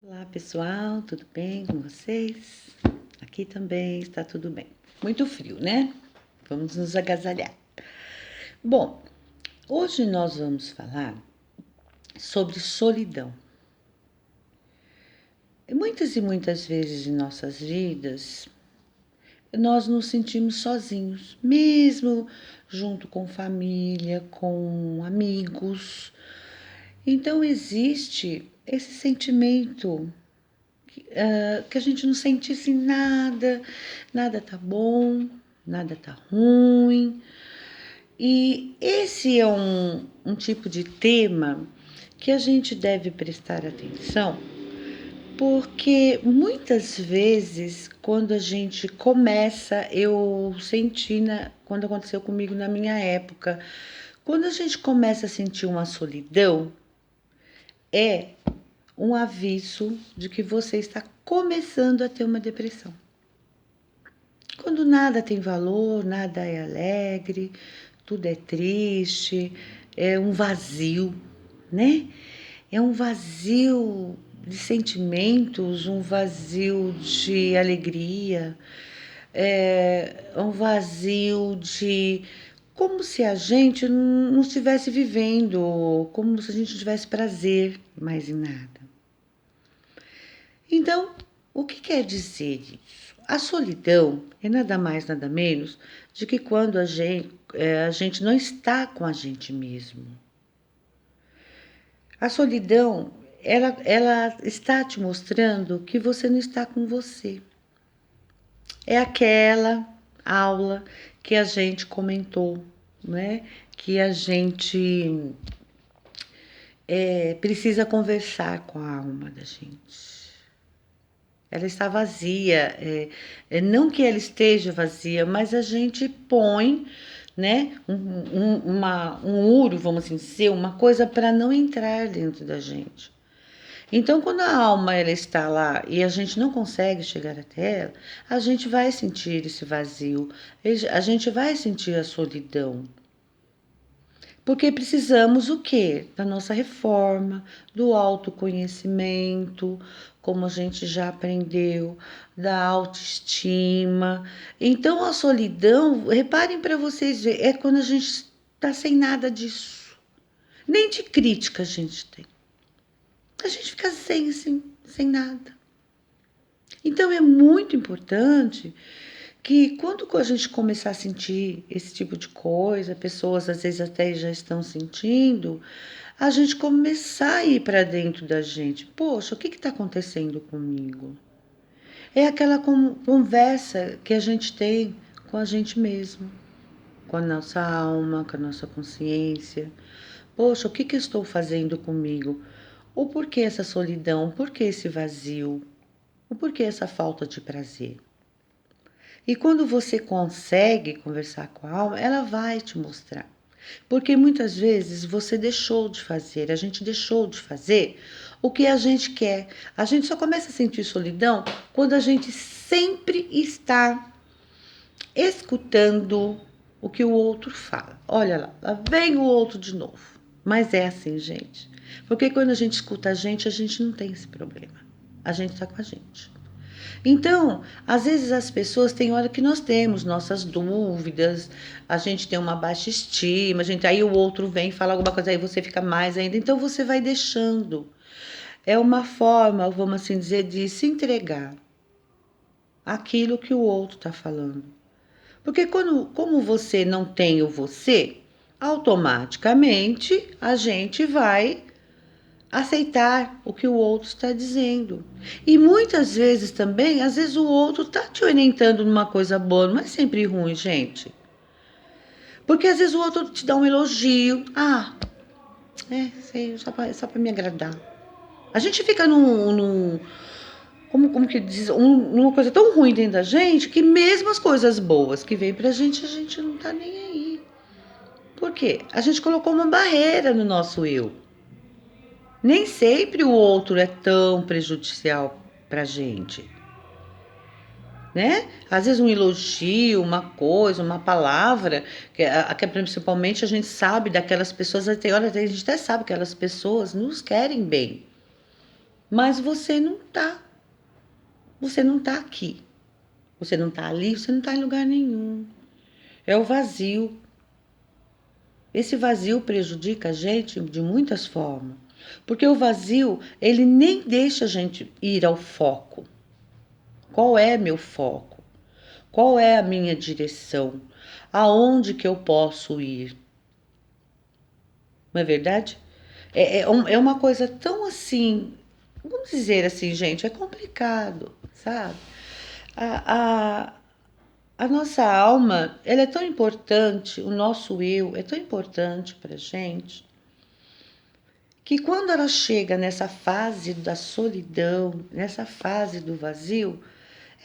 Olá pessoal, tudo bem com vocês? Aqui também está tudo bem. Muito frio, né? Vamos nos agasalhar. Bom, hoje nós vamos falar sobre solidão. Muitas e muitas vezes em nossas vidas, nós nos sentimos sozinhos, mesmo junto com família, com amigos. Então existe esse sentimento que a gente não sentisse nada, nada tá bom, nada tá ruim. E esse é um tipo de tema que a gente deve prestar atenção, porque muitas vezes, quando a gente começa, eu senti, quando aconteceu comigo na minha época, quando a gente começa a sentir uma solidão, é um aviso de que você está começando a ter uma depressão. Quando nada tem valor, nada é alegre, tudo é triste, é um vazio, né? É um vazio de sentimentos, um vazio de alegria, é um vazio de como se a gente não estivesse vivendo, como se a gente não tivesse prazer mais em nada. Então, o que quer dizer isso? A solidão é nada mais, nada menos de que quando a gente não está com a gente mesmo. A solidão, ela está te mostrando que você não está com você. É aquela aula que a gente comentou, né? Que a gente precisa conversar com a alma da gente. Ela está vazia, não que ela esteja vazia, mas a gente põe, né, um muro, vamos assim dizer, uma coisa para não entrar dentro da gente. Então, quando a alma ela está lá e a gente não consegue chegar até ela, a gente vai sentir esse vazio, a gente vai sentir a solidão. Porque precisamos o quê? Da nossa reforma, do autoconhecimento, como a gente já aprendeu, da autoestima. Então a solidão, reparem para vocês verem, é quando a gente está sem nada disso. Nem de crítica a gente tem. A gente fica sem nada. Então é muito importante que quando a gente começar a sentir esse tipo de coisa, pessoas às vezes até já estão sentindo, a gente começar a ir para dentro da gente. Poxa, o que está acontecendo comigo? É aquela conversa que a gente tem com a gente mesmo, com a nossa alma, com a nossa consciência. Poxa, o que eu estou fazendo comigo? O porquê essa solidão? O porquê esse vazio? O porquê essa falta de prazer? E quando você consegue conversar com a alma, ela vai te mostrar. Porque muitas vezes você deixou de fazer, a gente deixou de fazer o que a gente quer. A gente só começa a sentir solidão quando a gente sempre está escutando o que o outro fala. Olha lá vem o outro de novo. Mas é assim, gente. Porque quando a gente escuta a gente não tem esse problema. A gente está com a gente. Então, às vezes as pessoas têm hora que nós temos nossas dúvidas, a gente tem uma baixa estima, aí o outro vem e fala alguma coisa, aí você fica mais ainda. Então você vai deixando. É uma forma, vamos assim dizer, de se entregar àquilo que o outro está falando. Porque como você não tem o você, automaticamente a gente vai aceitar o que o outro está dizendo. E muitas vezes também, às vezes o outro está te orientando numa coisa boa, não é sempre ruim, gente. Porque às vezes o outro te dá um elogio. Ah, sei, só pra me agradar. A gente fica como que diz, numa coisa tão ruim dentro da gente, que mesmo as coisas boas que vêm pra gente, a gente não tá nem aí. Por quê? A gente colocou uma barreira no nosso eu. Nem sempre o outro é tão prejudicial pra gente, né? Às vezes um elogio, uma coisa, uma palavra, que principalmente a gente sabe daquelas pessoas, tem hora a gente até sabe que aquelas pessoas nos querem bem. mas você não tá. Você não tá aqui. Você não tá ali, você não tá em lugar nenhum. É o vazio. Esse vazio prejudica a gente de muitas formas. Porque o vazio, ele nem deixa a gente ir ao foco. Qual é meu foco? Qual é a minha direção? Aonde que eu posso ir? Não é verdade? É uma coisa tão assim, vamos dizer assim, gente, é complicado, sabe? A, a, a nossa alma, ela é tão importante, o nosso eu é tão importante para gente, que quando ela chega nessa fase da solidão, nessa fase do vazio,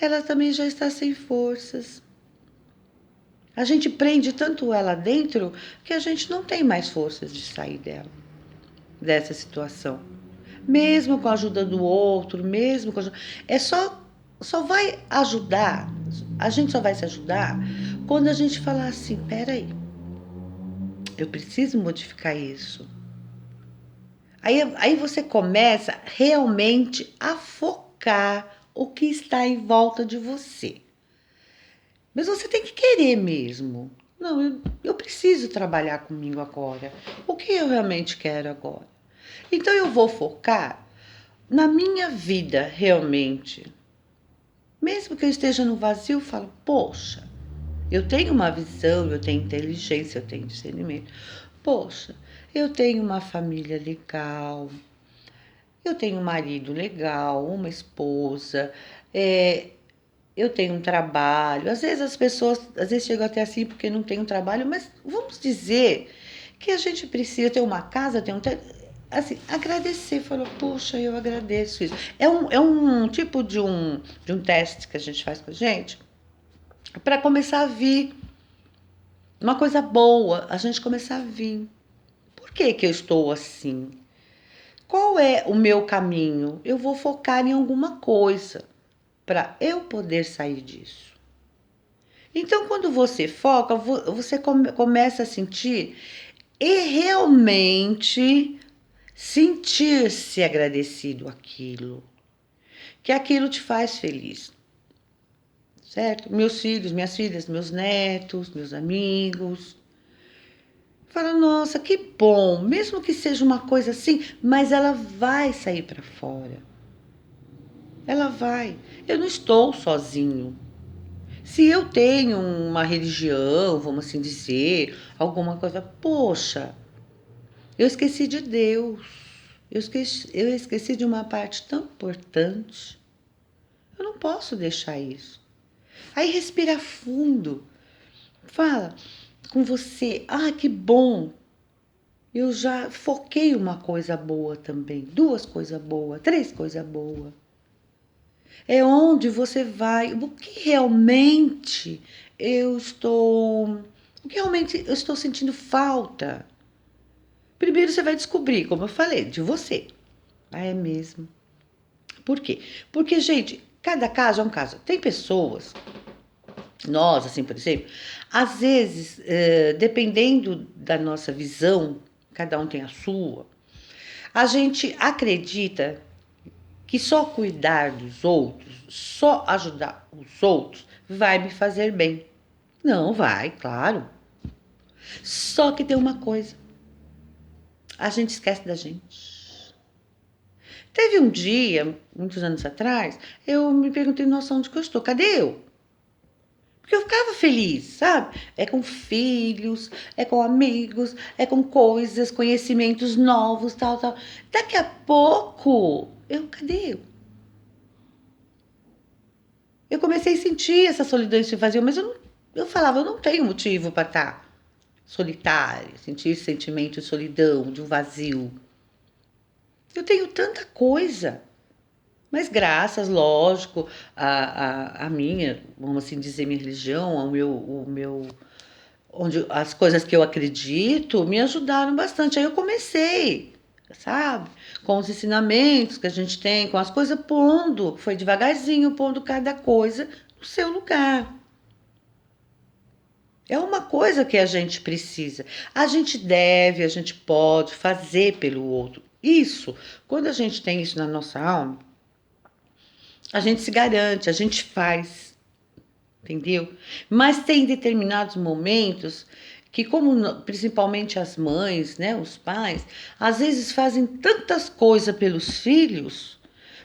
ela também já está sem forças. A gente prende tanto ela dentro que a gente não tem mais forças de sair dela, dessa situação. Mesmo com a ajuda do outro, mesmo com a ajuda, é só vai ajudar. A gente só vai se ajudar quando a gente falar assim, peraí, eu preciso modificar isso. Aí você começa realmente a focar o que está em volta de você. Mas você tem que querer mesmo. Não, eu preciso trabalhar comigo agora. O que eu realmente quero agora? Então eu vou focar na minha vida realmente. Mesmo que eu esteja no vazio, eu falo, poxa, eu tenho uma visão, eu tenho inteligência, eu tenho discernimento. Poxa, eu tenho uma família legal, eu tenho um marido legal, uma esposa, é, eu tenho um trabalho. Às vezes as pessoas, às vezes chegam até assim porque não tem um trabalho, mas vamos dizer que a gente precisa ter uma casa, ter um assim, agradecer, falou, puxa, eu agradeço isso. É um tipo de um teste que a gente faz com a gente para começar a vir uma coisa boa, a gente começar a vir. Por que que eu estou assim? Qual é o meu caminho? Eu vou focar em alguma coisa para eu poder sair disso. Então, quando você foca, você começa a sentir e realmente sentir-se agradecido àquilo, que aquilo te faz feliz, certo? Meus filhos, minhas filhas, meus netos, meus amigos. Fala, nossa, que bom, mesmo que seja uma coisa assim, mas ela vai sair para fora. Ela vai. Eu não estou sozinho. Se eu tenho uma religião, vamos assim dizer, alguma coisa, poxa, eu esqueci de Deus. Eu esqueci de uma parte tão importante. Eu não posso deixar isso. Aí respira fundo. Fala com você. Ah, que bom. Eu já foquei uma coisa boa também. Duas coisas boas, três coisas boas. É onde você vai. O que realmente eu estou. O que realmente eu estou sentindo falta? Primeiro você vai descobrir, como eu falei, de você. Ah, é mesmo. Por quê? Porque, gente, cada caso é um caso. Tem pessoas, nós, assim, por exemplo, às vezes, dependendo da nossa visão, cada um tem a sua, a gente acredita que só cuidar dos outros, só ajudar os outros, vai me fazer bem. Não vai, claro. Só que tem uma coisa, a gente esquece da gente. Teve um dia, muitos anos atrás, eu me perguntei, nossa, onde que eu estou? Cadê eu? Porque eu ficava feliz, sabe? É com filhos, é com amigos, é com coisas, conhecimentos novos, tal, tal. Daqui a pouco, cadê eu? Eu comecei a sentir essa solidão, esse vazio, mas eu falava, eu não tenho motivo para estar solitária, sentir esse sentimento de solidão, de um vazio. Eu tenho tanta coisa. Mas graças, lógico, a minha, vamos assim dizer, minha religião, onde as coisas que eu acredito me ajudaram bastante. Aí eu comecei, sabe? Com os ensinamentos que a gente tem, com as coisas, pondo, foi devagarzinho, pondo cada coisa no seu lugar. É uma coisa que a gente precisa. A gente deve, a gente pode fazer pelo outro. Isso, quando a gente tem isso na nossa alma, a gente se garante, a gente faz, entendeu? Mas tem determinados momentos que, como principalmente as mães, né, os pais, às vezes fazem tantas coisas pelos filhos,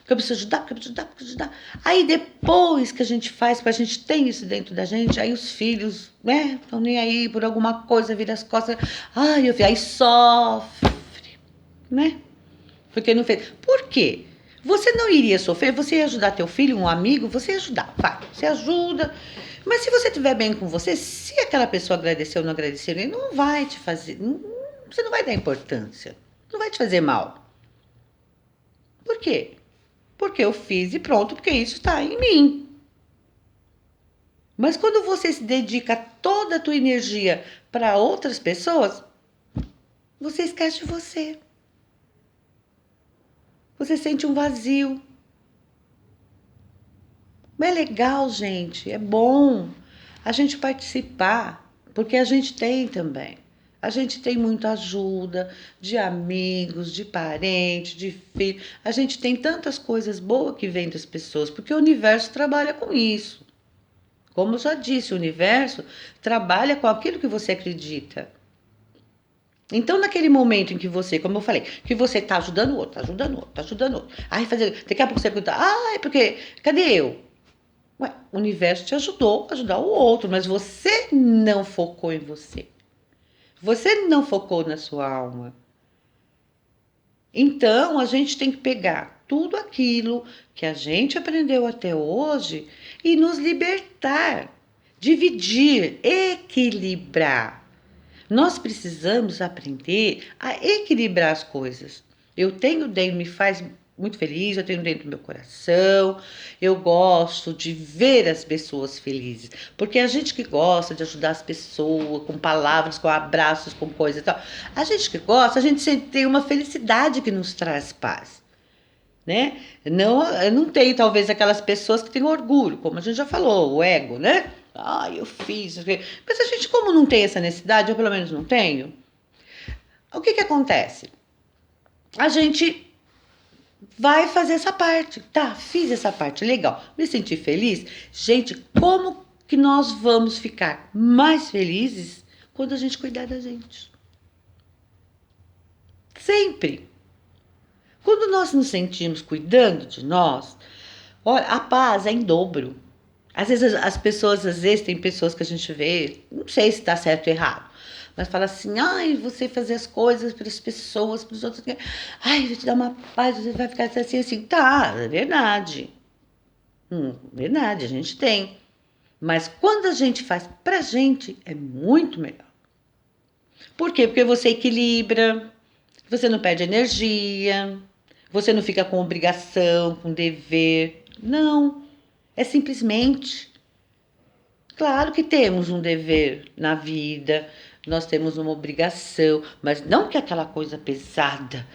que eu preciso ajudar, porque eu preciso ajudar, porque eu preciso ajudar. Aí depois que a gente faz, porque a gente tem isso dentro da gente, aí os filhos, né, estão nem aí por alguma coisa, vira as costas, ai, aí sofre, né? Porque não fez. Por quê? Você não iria sofrer, você ia ajudar teu filho, um amigo, você ia ajudar, vai, você ajuda. Mas se você estiver bem com você, se aquela pessoa agradeceu ou não agradeceu, ele não vai te fazer, você não vai dar importância, não vai te fazer mal. Por quê? Porque eu fiz e pronto, porque isso está em mim. Mas quando você se dedica toda a tua energia para outras pessoas, você esquece de você. Você sente um vazio. Mas é legal, gente, é bom a gente participar, porque a gente tem também. A gente tem muita ajuda de amigos, de parentes, de filhos. A gente tem tantas coisas boas que vêm das pessoas, porque o universo trabalha com isso. Como eu já disse, o universo trabalha com aquilo que você acredita. Então, naquele momento em que você, como eu falei, que você está ajudando o outro, está ajudando o outro, está ajudando o outro. Aí, daqui a pouco você pergunta, é porque, cadê eu? Ué, o universo te ajudou a ajudar o outro, mas você não focou em você. Você não focou na sua alma. Então, a gente tem que pegar tudo aquilo que a gente aprendeu até hoje e nos libertar, dividir, equilibrar. Nós precisamos aprender a equilibrar as coisas. Eu tenho dentro, me faz muito feliz, eu tenho dentro do meu coração, eu gosto de ver as pessoas felizes, porque a gente que gosta de ajudar as pessoas com palavras, com abraços, com coisa e tal, a gente que gosta, a gente tem uma felicidade que nos traz paz. Né? Não, eu não tenho talvez aquelas pessoas que têm orgulho, como a gente já falou, o ego, né? Eu fiz. Mas a gente, como não tem essa necessidade, eu pelo menos não tenho, o que acontece? A gente vai fazer essa parte. Tá, fiz essa parte, legal. Me senti feliz. Gente, como que nós vamos ficar mais felizes quando a gente cuidar da gente? Sempre. Quando nós nos sentimos cuidando de nós, olha, a paz é em dobro. Às vezes as pessoas, às vezes tem pessoas que a gente vê, não sei se está certo ou errado, mas fala assim, você fazer as coisas para as pessoas, para os outros, vai te dar uma paz, você vai ficar assim, assim. Tá, é verdade. Verdade, a gente tem. Mas quando a gente faz pra gente, é muito melhor. Por quê? Porque você equilibra, você não perde energia, você não fica com obrigação, com dever. Não, é simplesmente. Claro que temos um dever na vida, nós temos uma obrigação, mas não que aquela coisa pesada,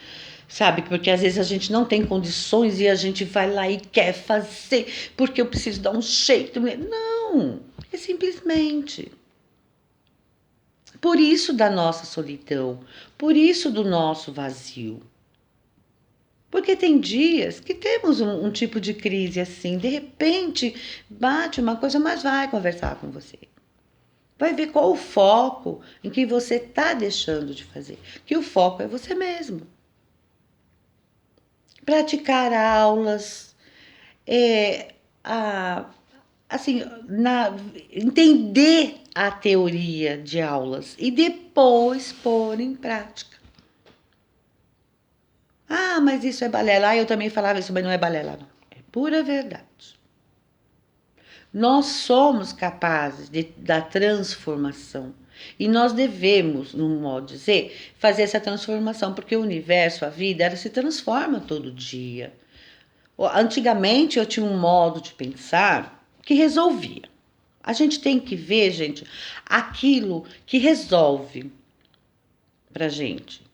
sabe? Porque às vezes a gente não tem condições e a gente vai lá e quer fazer, porque eu preciso dar um jeito. Não, é simplesmente. Por isso da nossa solidão, por isso do nosso vazio. Porque tem dias que temos um tipo de crise assim, de repente bate uma coisa, mas vai conversar com você. Vai ver qual o foco em que você está deixando de fazer. Que o foco é você mesmo. Praticar aulas, a, assim, entender a teoria de aulas e depois pôr em prática. Mas isso é balela. Eu também falava isso, mas não é balela, não. É pura verdade. Nós somos capazes da transformação. E nós devemos, no modo de dizer, fazer essa transformação, porque o universo, a vida, ela se transforma todo dia. Antigamente eu tinha um modo de pensar que resolvia. A gente tem que ver, gente, aquilo que resolve pra gente.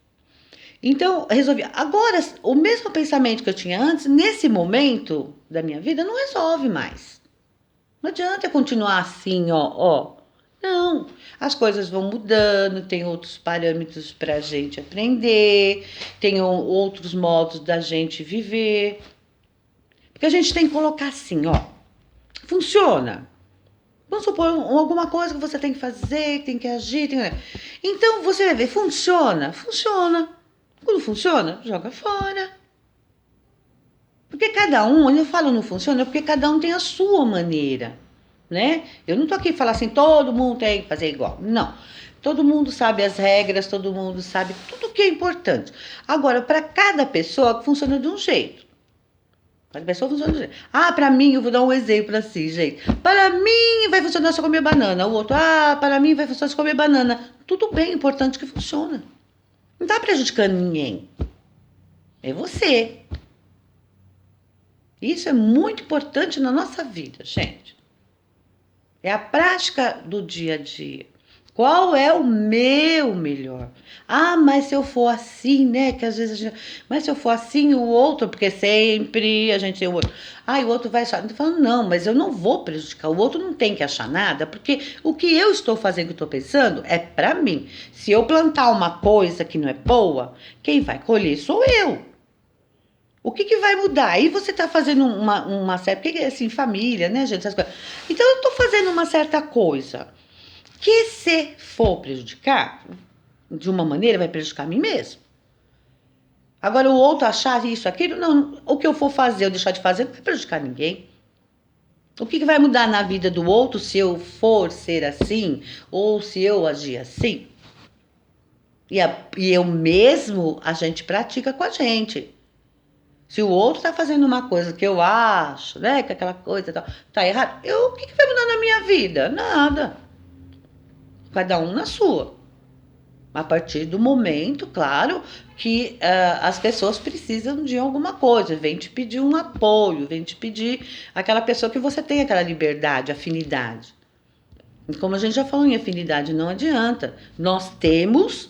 Então, resolvi. Agora, o mesmo pensamento que eu tinha antes, nesse momento da minha vida, não resolve mais. Não adianta eu continuar assim, ó. Não, as coisas vão mudando, tem outros parâmetros para a gente aprender, tem outros modos da gente viver. Porque a gente tem que colocar assim, ó, funciona. Vamos supor alguma coisa que você tem que fazer, que tem que agir. Então você vai ver, funciona? Funciona. Quando funciona, joga fora. Porque cada um, eu falo não funciona, porque cada um tem a sua maneira, né? Eu não tô aqui falando assim, todo mundo tem que fazer igual. Não. Todo mundo sabe as regras, todo mundo sabe tudo que é importante. Agora, para cada pessoa funciona de um jeito. Cada pessoa funciona de um jeito. Ah, para mim, eu vou dar um exemplo assim, gente. Para mim vai funcionar se comer banana. O outro, para mim vai funcionar se comer banana. Tudo bem, importante que funciona. Não tá prejudicando ninguém. É você. Isso é muito importante na nossa vida, gente. É a prática do dia a dia. Qual é o meu melhor? Ah, mas se eu for assim, né? Que às vezes a gente. Mas se eu for assim, o outro, porque sempre a gente tem o outro. Ah, o outro vai achar. Eu tô falando, não, mas eu não vou prejudicar. O outro não tem que achar nada, porque o que eu estou fazendo, que eu estou pensando, é para mim. Se eu plantar uma coisa que não é boa, quem vai colher sou eu. O que vai mudar? Aí você está fazendo uma certa. Porque, assim, família, né, gente? Essas coisas. Então, eu estou fazendo uma certa coisa que, se for prejudicar, de uma maneira, vai prejudicar a mim mesmo. Agora, o outro achar isso, aquilo, não. O que eu for fazer ou deixar de fazer, não vai prejudicar ninguém. O que vai mudar na vida do outro se eu for ser assim ou se eu agir assim? E eu mesmo, a gente pratica com a gente. Se o outro está fazendo uma coisa que eu acho, né, que aquela coisa tá errado, o que vai mudar na minha vida? Nada. Cada um na sua. A partir do momento, claro, que as pessoas precisam de alguma coisa, vem te pedir um apoio, vem te pedir aquela pessoa que você tem aquela liberdade, afinidade. E como a gente já falou em afinidade, não adianta. Nós temos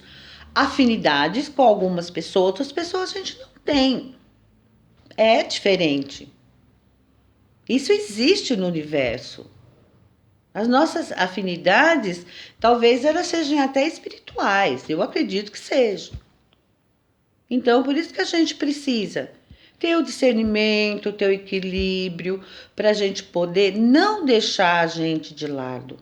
afinidades com algumas pessoas, outras pessoas a gente não tem. É diferente. Isso existe no universo. As nossas afinidades, talvez elas sejam até espirituais. Eu acredito que sejam. Então, por isso que a gente precisa ter o discernimento, ter o equilíbrio, para a gente poder não deixar a gente de lado.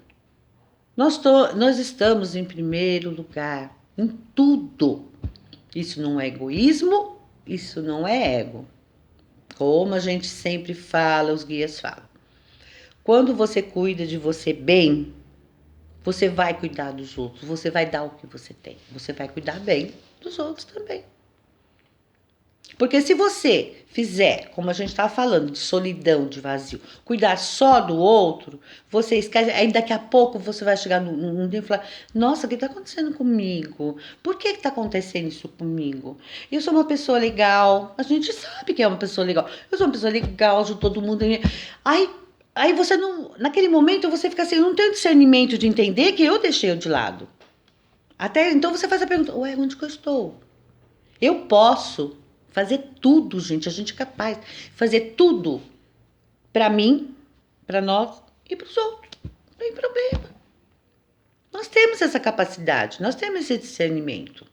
Nós estamos em primeiro lugar, em tudo. Isso não é egoísmo, isso não é ego. Como a gente sempre fala, os guias falam. Quando você cuida de você bem, você vai cuidar dos outros, você vai dar o que você tem. Você vai cuidar bem dos outros também. Porque se você fizer, como a gente estava falando, de solidão, de vazio, cuidar só do outro, você esquece, aí daqui a pouco você vai chegar num dia e falar, nossa, o que está acontecendo comigo? Por que está acontecendo isso comigo? Eu sou uma pessoa legal, a gente sabe que é uma pessoa legal, eu sou uma pessoa legal, ajudo todo mundo. Aí você não, naquele momento você fica assim, eu não tenho discernimento de entender que eu deixei de lado. Até então você faz a pergunta, ué, onde que eu estou? Eu posso fazer tudo, gente. A gente é capaz de fazer tudo para mim, para nós e para os outros. Não tem problema. Nós temos essa capacidade, nós temos esse discernimento.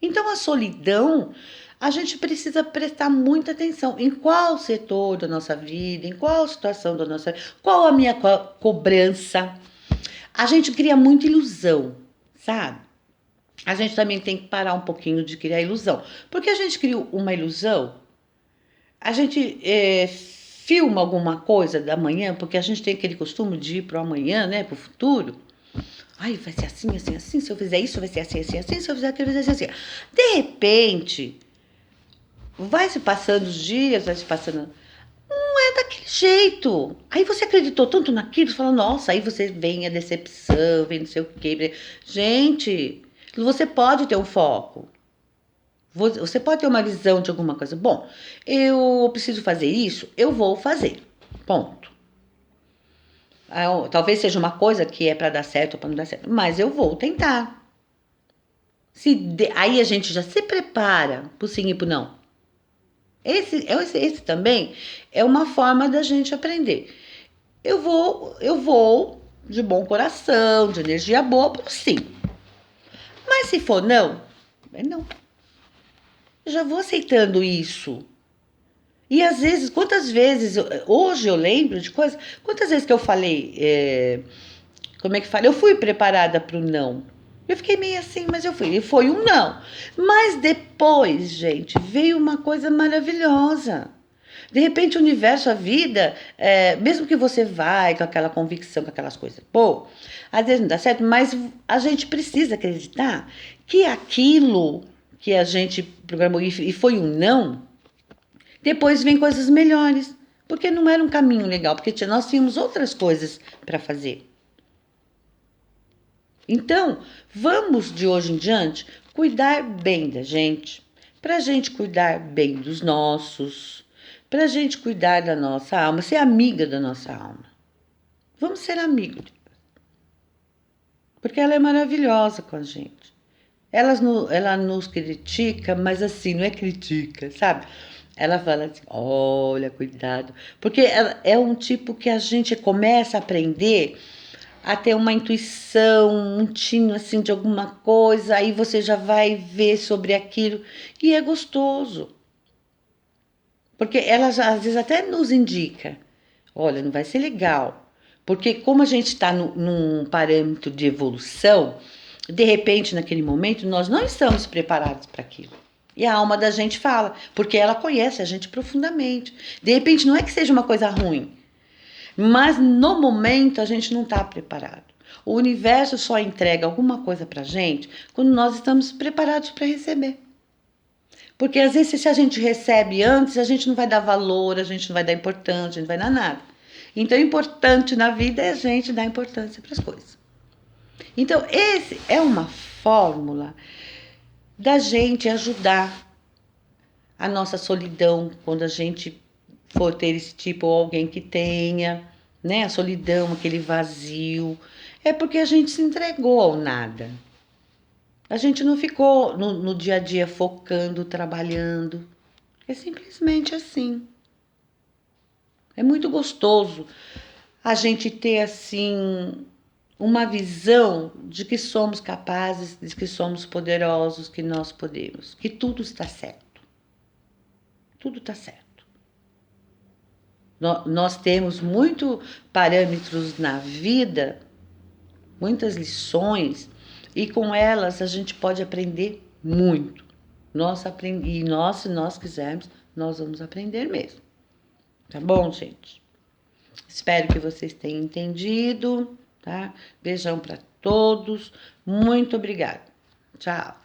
Então, a solidão, a gente precisa prestar muita atenção em qual setor da nossa vida, em qual situação da nossa vida, qual a minha cobrança. A gente cria muita ilusão, sabe? A gente também tem que parar um pouquinho de criar ilusão. Porque a gente cria uma ilusão, a gente filma alguma coisa da manhã, porque a gente tem aquele costume de ir para o amanhã, né, para o futuro. Ai, vai ser assim, assim, assim, se eu fizer isso, vai ser assim, assim, assim, se eu fizer aquilo, vai ser assim. De repente, vai se passando os dias, vai se passando... Não é daquele jeito. Aí você acreditou tanto naquilo, você fala, nossa, aí você vem a decepção, vem não sei o quê. Gente, você pode ter um foco. Você pode ter uma visão de alguma coisa. Bom, eu preciso fazer isso, eu vou fazer. Ponto. Talvez seja uma coisa que é para dar certo ou para não dar certo, mas eu vou tentar. Aí a gente já se prepara pro sim e pro não. Esse também é uma forma da gente aprender. Eu vou de bom coração, de energia boa pro sim. Mas se for não, é não. Eu já vou aceitando isso. E às vezes, quantas vezes, hoje eu lembro de coisas, quantas vezes que eu falei, como é que fala? Eu fui preparada para o não. Eu fiquei meio assim, mas eu fui. E foi um não. Mas depois, gente, veio uma coisa maravilhosa. De repente, o universo, a vida, mesmo que você vai com aquela convicção, com aquelas coisas, pô, às vezes não dá certo, mas a gente precisa acreditar que aquilo que a gente programou e foi um não, depois vem coisas melhores. Porque não era um caminho legal, porque nós tínhamos outras coisas para fazer. Então, vamos de hoje em diante cuidar bem da gente, para a gente cuidar bem dos nossos, para a gente cuidar da nossa alma, ser amiga da nossa alma. Vamos ser amigos, porque ela é maravilhosa com a gente. Ela nos critica, mas assim, não é critica, sabe? Ela fala assim: olha, cuidado. Porque ela é um tipo que a gente começa a aprender a ter uma intuição, um tino assim de alguma coisa, aí você já vai ver sobre aquilo e é gostoso. Porque ela já, às vezes até nos indica, olha, não vai ser legal. Porque como a gente está num parâmetro de evolução, de repente, naquele momento, nós não estamos preparados para aquilo. E a alma da gente fala, porque ela conhece a gente profundamente. De repente, não é que seja uma coisa ruim, mas no momento a gente não está preparado. O universo só entrega alguma coisa para a gente quando nós estamos preparados para receber. Porque às vezes, se a gente recebe antes, a gente não vai dar valor, a gente não vai dar importância, a gente não vai dar nada. Então, o importante na vida é a gente dar importância para as coisas. Então, esse é uma fórmula da gente ajudar a nossa solidão quando a gente for ter esse tipo ou alguém que tenha, né? A solidão, aquele vazio. É porque a gente se entregou ao nada. A gente não ficou no dia a dia focando, trabalhando. É simplesmente assim. É muito gostoso a gente ter assim uma visão de que somos capazes, de que somos poderosos, que nós podemos, que tudo está certo. Tudo está certo. Nós temos muitos parâmetros na vida, muitas lições, e com elas a gente pode aprender muito. E nós, se nós quisermos, nós vamos aprender mesmo. Tá bom, gente? Espero que vocês tenham entendido, tá? Beijão para todos. Muito obrigada. Tchau.